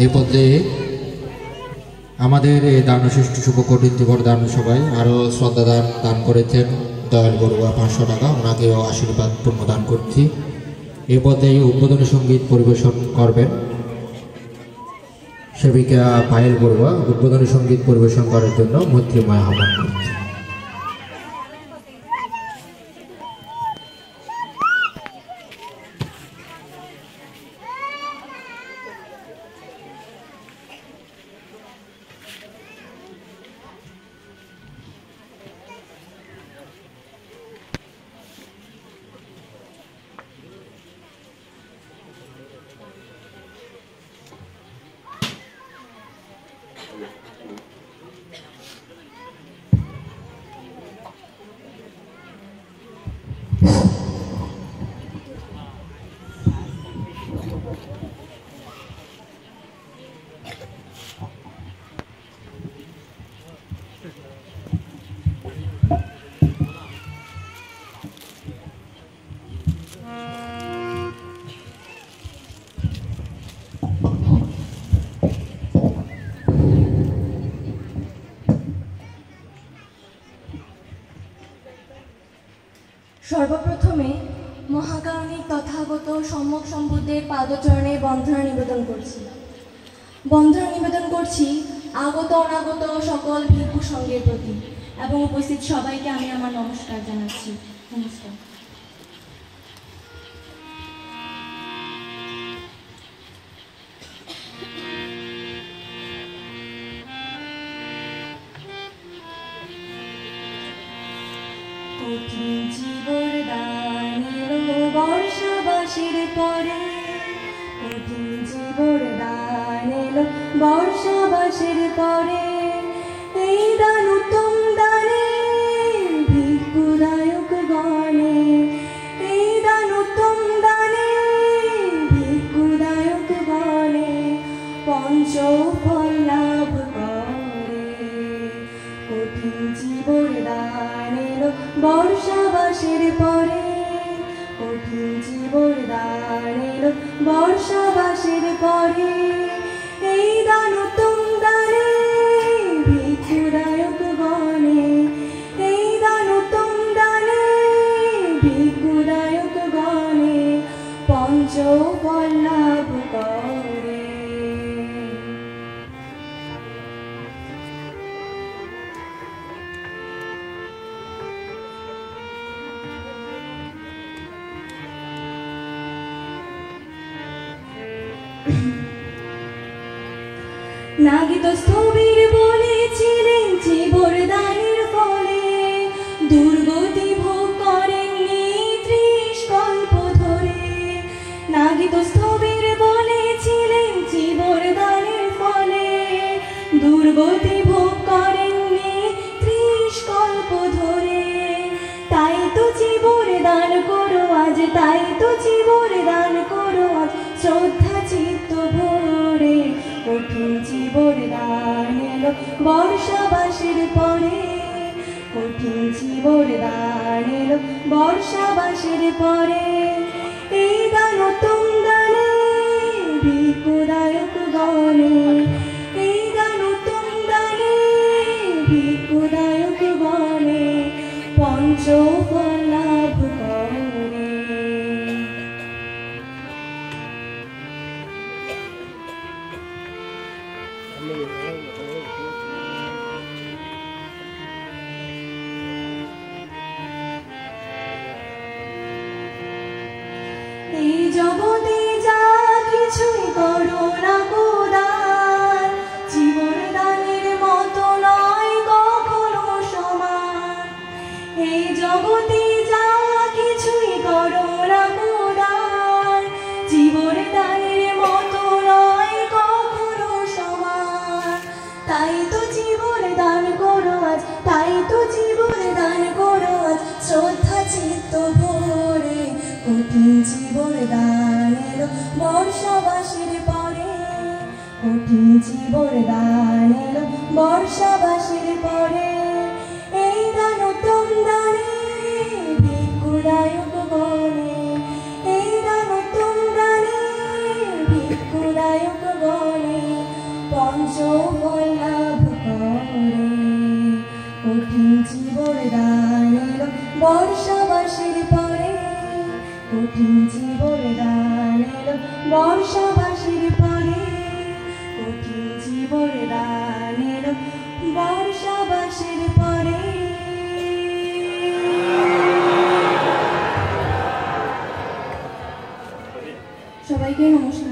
এই পর্যায়ে আমাদের এই দানশিষ্ট শুভ কঠিন দিবস দান সবাই আরও শ্রদ্ধা দান করেছেন দয়াল বড়ুয়া 500 টাকা, ওনাকেও আশীর্বাদ পূর্ণ দান করছি। এই পর্যায়ে উদ্বোধনী সঙ্গীত পরিবেশন করবেন সেবিকা পায়েল বড়ুয়া। উদ্বোধনী সঙ্গীত পরিবেশন করার জন্য মৈত্রীময় আহ্বান করছি। সর্বপ্রথমে মহাকারণিক তথাগত সম্যক সম্বুদ্ধের পাদচরণে বন্ধনা নিবেদন করছি। বন্ধনা নিবেদন করছি আগত অনাগত সকল ভিক্ষু সঙ্গের প্রতি এবং উপস্থিত সবাইকে আমি আমার নমস্কার জানাচ্ছি। নমস্কার। বর্ষাবাসের পরে কঠিন জীবর দান এলো, বর্ষাবাসের পরে এই দান উত্তম দানে ভিক্ষুদায়ক গণে, এই দান উত্তম দানে ভিক্ষুদায়ক গণে পঞ্চফল লাভ করে। কঠিন জীবর দান এলো বর্ষাবাসের পরে, কঠিন জীবর দান এলো বর্ষাবাসের পরে এই দান উত্তম দানে ভিক্ষুদায়ক গণে, এই দান উত্তম দানে ভিক্ষুদায়ক গণে পঞ্চফল লাভ করে। নাগিত স্থবির বলেছিলেন জীবর দানের ফলে দুর্গতি ভোগ করেননি 30 কল্প ধরে। নাগিত স্থবির বলেছিলেন জীবর দানের ফলে দুর্গতি ভোগ করেননি 30 কল্প ধরে। তাই তো জীবর দান করো আজ, তাই তো জীবর দান করো আজ শ্রদ্ধা চিত্ত ভরে। কঠিন জীবর দান এলো বর্ষাবাসের পরে, কঠিন জীবর দান এলো বর্ষাবাসের পরে এই দান উত্তম দানে ভিক্ষুদায়ক গণে, এই দান উত্তম দানে ভিক্ষুদায়ক গণে পঞ্চফল লাভ করে। এই জগতে যা কিছুই করো না গো দান, জীবন দানের মতো নয় কখনো সমান। এই জগতে যা কিছুই করো না গো দান, জীবন দানের মতো নয় কখনো সমান। তাই তো জীবন দান করো আজ, তাই তো জীবন দান করো আজ শ্রদ্ধা চিত্ত ভরে। কঠিন জীবর দান এলো বর্ষাবাসের পরে, কঠিন জীবর দান এলো বর্ষাবাসের পরে এই দান উত্তম দানে ভিক্ষুদায়ক গণে, এই দান উত্তম দানে ভিক্ষুদায়ক গণে পঞ্চফল লাভ করে। কঠিন জীবর দান এলো বর্ষাবাসের পরে, কঠিন জীবর দান এলো বর্ষাবাসের পরে, কঠিন জীবর দান এলো বর্ষাবাসের পরে। সবাইকে নমস্কার।